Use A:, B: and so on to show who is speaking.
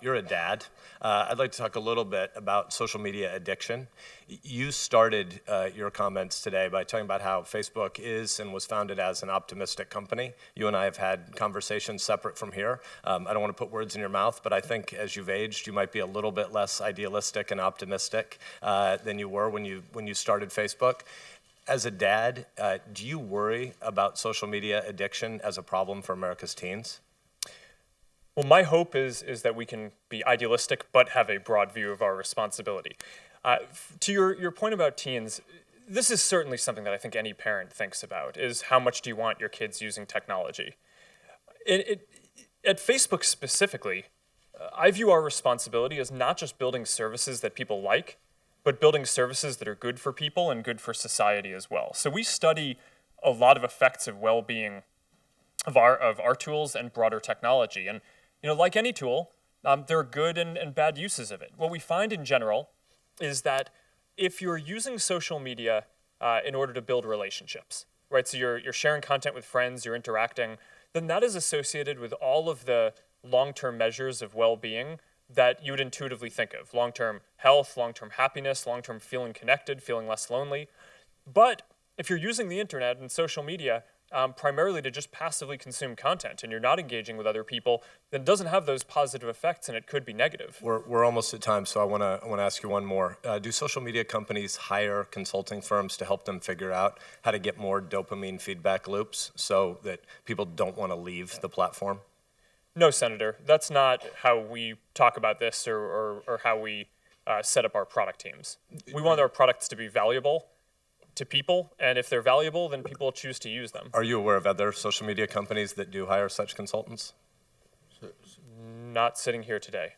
A: You're a dad. I'd like to talk a little bit about social media addiction. You started your comments today by talking about how Facebook is and was founded as an optimistic company. You and I have had conversations separate from here. I don't want to put words in your mouth, but I think as you've aged, you might be a little bit less idealistic and optimistic than you were when you started Facebook. As a dad, do you worry about social media addiction as a problem for America's teens?
B: Well, my hope is that we can be idealistic but have a broad view of our responsibility. To your point about teens, this is certainly something that I think any parent thinks about, is how much do you want your kids using technology? At Facebook specifically, I view our responsibility as not just building services that people like, but building services that are good for people and good for society as well. So we study a lot of effects of well-being of our tools and broader technology. And like any tool, there are good and bad uses of it. What we find in general is that if you're using social media in order to build relationships, right? So you're sharing content with friends, you're interacting, then that is associated with all of the long-term measures of well-being that you would intuitively think of. Long-term health, long-term happiness, long-term feeling connected, feeling less lonely. But if you're using the internet and social media primarily to just passively consume content and you're not engaging with other people, then it doesn't have those positive effects and it could be negative.
A: We're almost at time, so I want to ask you one more. Do social media companies hire consulting firms to help them figure out how to get more dopamine feedback loops so that people don't want to leave the platform?
B: No, Senator. That's not how we talk about this or how we set up our product teams. We want our products to be valuable to people, and if they're valuable, then people choose to use them.
A: Are you aware of other social media companies that do hire such consultants?
B: Not sitting here today.